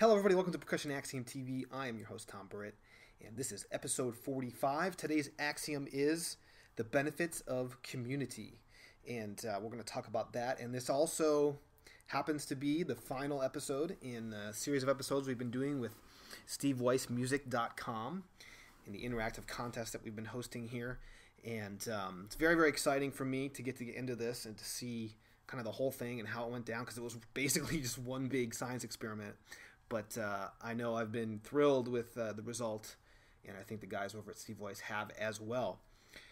Hello everybody, welcome to Percussion Axiom TV. I am your host Tom Burritt, and this is episode 45. Today's axiom is the benefits of community, and we're going to talk about that. And this also happens to be the final episode in a series of episodes we've been doing with SteveWeissMusic.com in the interactive contest that we've been hosting here. And it's very, very exciting for me to get into this and to see kind of the whole thing and how it went down, because it was basically just one big science experiment. But I know I've been thrilled with the result, and I think the guys over at Steve Weiss have as well.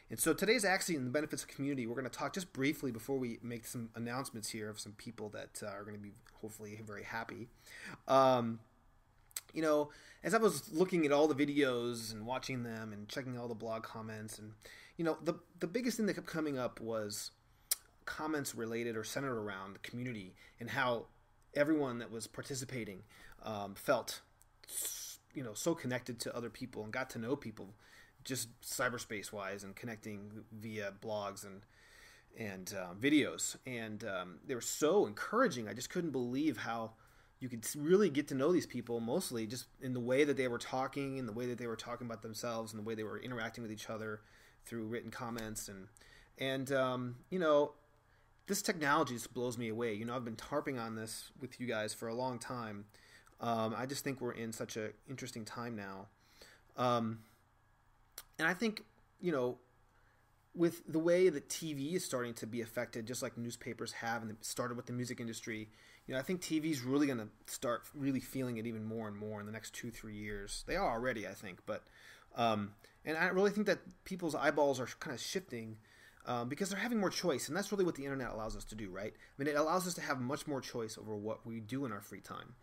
And so today's axiom, the benefits of community, we're going to talk just briefly before we make some announcements here of some people that are going to be hopefully very happy. You know, as I was looking at all the videos and watching them and checking all the blog comments, and you know, the biggest thing that kept coming up was comments related or centered around the community and how everyone that was participating felt, you know, so connected to other people and got to know people just cyberspace wise and connecting via blogs and videos, and they were so encouraging. I just couldn't believe how you could really get to know these people, mostly just in the way that they were talking, in the way that they were talking about themselves, and the way they were interacting with each other through written comments, and you know, this technology just blows me away. You know, I've been harping on this with you guys for a long time. I just think we're in such an interesting time now. And I think, you know, with the way that TV is starting to be affected, just like newspapers have, and it started with the music industry, you know, I think TV is really going to start really feeling it even more and more in the next 2-3 years. They are already, I think. But and I really think that people's eyeballs are kind of shifting because they're having more choice, and that's really what the internet allows us to do, right? I mean, it allows us to have much more choice over what we do in our free time.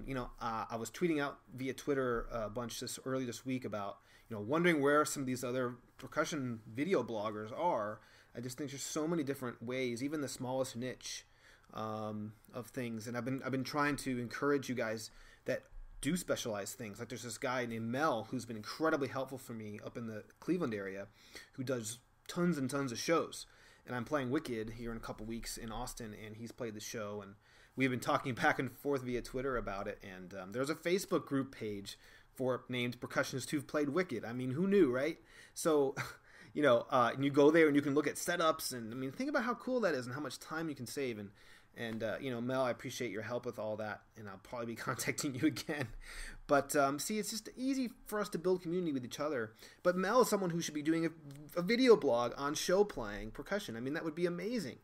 You know, I was tweeting out via Twitter a bunch early this week about, you know, wondering where some of these other percussion video bloggers are. I just think there's so many different ways, even the smallest niche of things. And I've been trying to encourage you guys that do specialized things. Like there's this guy named Mel who's been incredibly helpful for me up in the Cleveland area, who does tons and tons of shows. And I'm playing Wicked here in a couple weeks in Austin, and he's played the show, and we've been talking back and forth via Twitter about it. And there's a Facebook group page named Percussionists Who've Played Wicked. I mean, who knew, right? So, you know, and you go there and you can look at setups, and I mean, think about how cool that is and how much time you can save. And you know, Mel, I appreciate your help with all that, and I'll probably be contacting you again. But see, it's just easy for us to build community with each other. But Mel is someone who should be doing a video blog on show playing percussion. I mean, that would be amazing.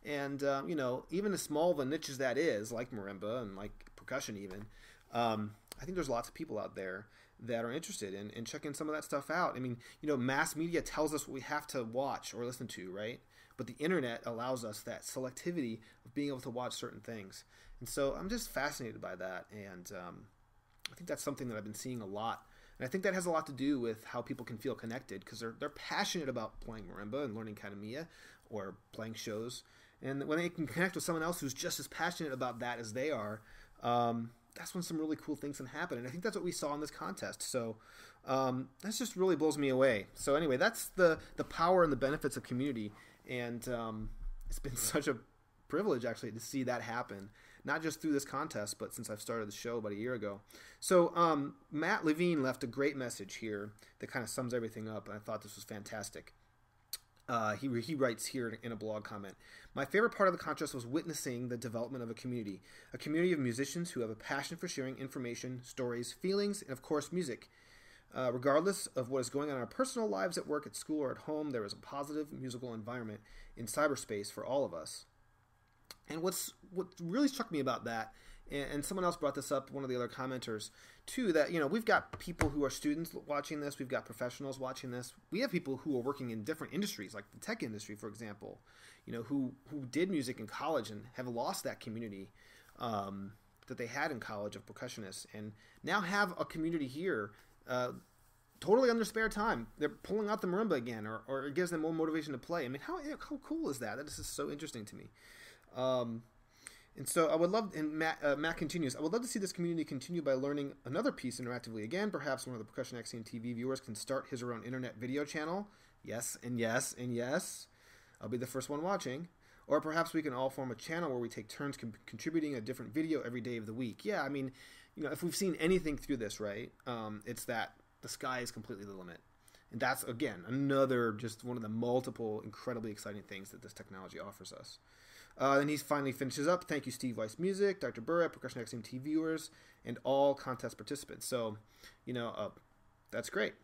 And you know, even as small of a niche as that is, like marimba and like percussion even, I think there's lots of people out there that are interested in checking some of that stuff out. I mean, you know, mass media tells us what we have to watch or listen to, right? But the internet allows us that selectivity of being able to watch certain things. And so I'm just fascinated by that. And I think that's something that I've been seeing a lot. And I think that has a lot to do with how people can feel connected, because they're passionate about playing marimba and learning cantamilla or playing shows. And when they can connect with someone else who's just as passionate about that as they are, that's when some really cool things can happen. And I think that's what we saw in this contest. So that just really blows me away. So anyway, that's the power and the benefits of community. And it's been such a privilege, actually, to see that happen, not just through this contest, but since I've started the show about a year ago. So Matt Levine left a great message here that kind of sums everything up, and I thought this was fantastic. He writes here in a blog comment, "My favorite part of the contest was witnessing the development of a community of musicians who have a passion for sharing information, stories, feelings, and of course music. Regardless of what is going on in our personal lives, at work, at school, or at home, there is a positive musical environment in cyberspace for all of us." And what really struck me about that, and someone else brought this up, one of the other commenters too, that, you know, we've got people who are students watching this, we've that professionals watching this, we have people who are working in different industries, like the tech industry, for example, you know, who did music in college and have lost that community that they had in college of percussionists, and now have a community here totally on their spare time. They're pulling out the marimba again, or it gives them more motivation to play. I mean, how cool is that? That is just so interesting to me. And so I would love, and Matt continues, "I would love to see this community continue by learning another piece interactively again. Perhaps one of the Percussion Axiom TV viewers can start his or her own internet video channel." Yes, and yes, and yes. I'll be the first one watching. Or perhaps we can all form a channel where we take turns contributing a different video every day of the week. Yeah, I mean, if we've seen anything through this, right, it's that the sky is completely the limit. And that's, again, another just one of the multiple incredibly exciting things that this technology offers us. Then he finally finishes up. Thank you, Steve Weiss Music, Dr. Burritt, Percussion Axiom TV viewers, and all contest participants. So, that's great.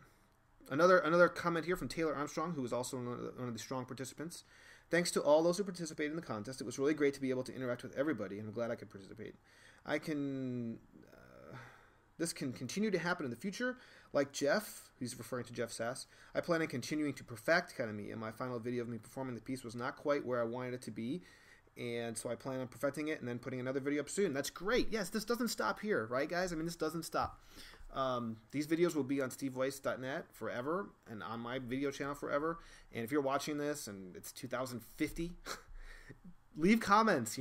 Another comment here from Taylor Armstrong, who was also one of the strong participants. Thanks to all those who participated in the contest. It was really great to be able to interact with everybody, and I'm glad I could participate. This can continue to happen in the future. Like Jeff, he's referring to Jeff Sass, I plan on continuing to perfect kind of me, and my final video of me performing the piece was not quite where I wanted it to be, and so I plan on perfecting it and then putting another video up soon. That's great. Yes, this doesn't stop here, right, guys? I mean, this doesn't stop. These videos will be on steveweiss.net forever and on my video channel forever. And if you're watching this and it's 2050, leave comments,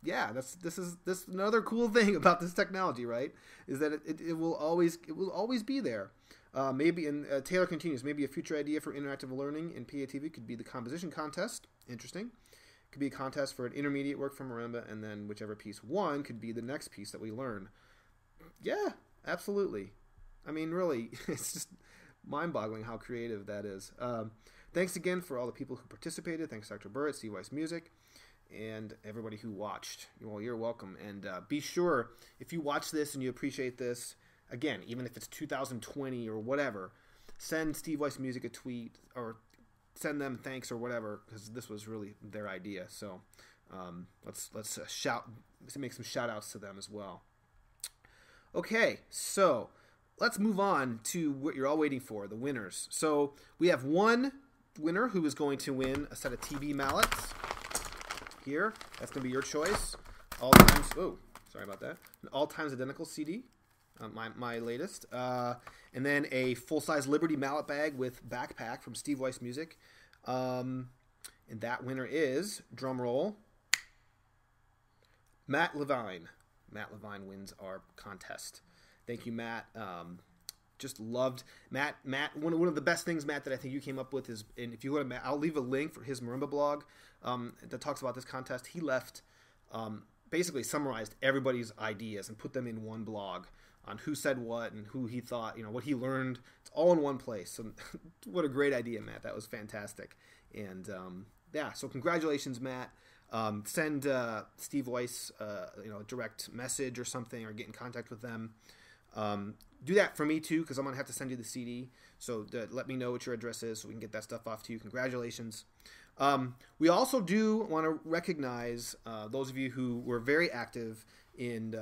yeah, this is another cool thing about this technology, right? Is that it will always be there. Taylor continues, maybe a future idea for interactive learning in PATV could be the composition contest. Interesting. Could be a contest for an intermediate work from marimba, and then whichever piece won could be the next piece that we learn. Yeah, absolutely. I mean, really, it's just mind-boggling how creative that is. Thanks again for all the people who participated. Thanks, Dr. Burritt, Steve Weiss Music, and everybody who watched. Well, you're welcome. And be sure, if you watch this and you appreciate this, again, even if it's 2020 or whatever, send Steve Weiss Music a tweet or send them thanks or whatever, because this was really their idea. So let's make some shout outs to them as well. Okay, so let's move on to what you're all waiting for, the winners. So we have one winner who is going to win a set of TV mallets here. That's going to be your choice. All times, oh, sorry about that. An all times identical CD, my latest. And then a full-size Liberty mallet bag with backpack from Steve Weiss Music. And that winner is, drum roll, Matt Levine. Matt Levine wins our contest. Thank you, Matt. Just loved Matt. One of the best things, Matt, that I think you came up with is, and if you go to Matt, I'll leave a link for his marimba blog that talks about this contest. He left, basically summarized everybody's ideas and put them in one blog on who said what and who he thought, what he learned. It's all in one place. So what a great idea, Matt. That was fantastic. And yeah, so congratulations, Matt. Send Steve Weiss a direct message or something, or get in contact with them. Do that for me too, because I'm gonna have to send you the CD. So let me know what your address is so we can get that stuff off to you. Congratulations. We also do want to recognize those of you who were very active in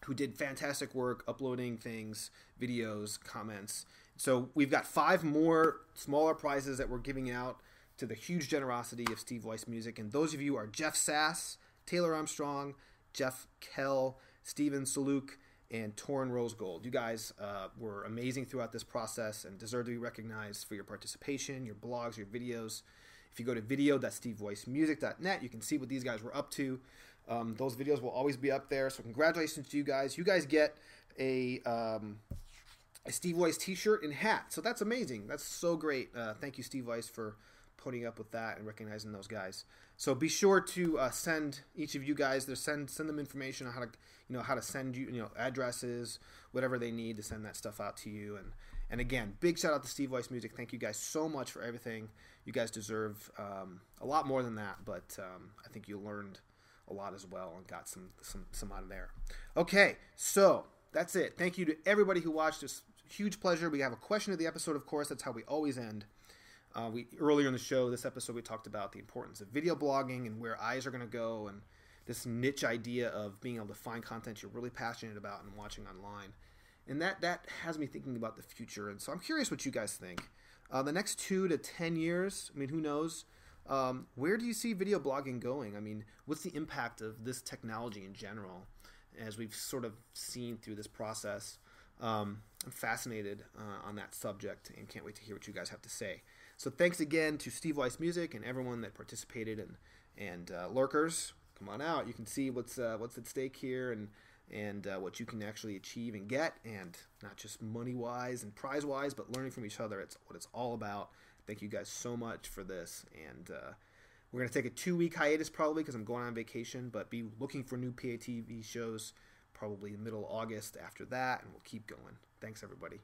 who did fantastic work uploading things, videos, comments. So we've got 5 more smaller prizes that we're giving out to the huge generosity of Steve Weiss Music. And those of you are Jeff Sass, Taylor Armstrong, Jeff Kell, Steven Saluk, and Torrin Rosegold. You guys were amazing throughout this process and deserve to be recognized for your participation, your blogs, your videos. If you go to video.steveweissmusic.net, you can see what these guys were up to. Those videos will always be up there. So congratulations to you guys. You guys get a Steve Weiss t-shirt and hat. So that's amazing. That's so great. Thank you, Steve Weiss, for putting up with that and recognizing those guys. So be sure to send each of you guys send them information on how to send you addresses, whatever they need to send that stuff out to you. And again, big shout out to Steve Weiss Music. Thank you guys so much for everything. You guys deserve a lot more than that, but I think you learned a lot as well and got some out of there. Okay, so that's it. Thank you to everybody who watched. It's a huge pleasure. We have a question of the episode, of course. That's how we always end. Earlier in the show, this episode, we talked about the importance of video blogging and where eyes are going to go, and this niche idea of being able to find content you're really passionate about and watching online. And that has me thinking about the future. And so I'm curious what you guys think. The next 2 to 10 years, I mean, who knows? Where do you see video blogging going? I mean, what's the impact of this technology in general, as we've sort of seen through this process? I'm fascinated on that subject and can't wait to hear what you guys have to say. So thanks again to Steve Weiss Music and everyone that participated, and lurkers, come on out. You can see what's at stake here and what you can actually achieve and get, and not just money-wise and prize-wise, but learning from each other. It's what it's all about. Thank you guys so much for this, and we're going to take a 2-week hiatus probably because I'm going on vacation, but be looking for new PATV shows probably middle August after that, and we'll keep going. Thanks, everybody.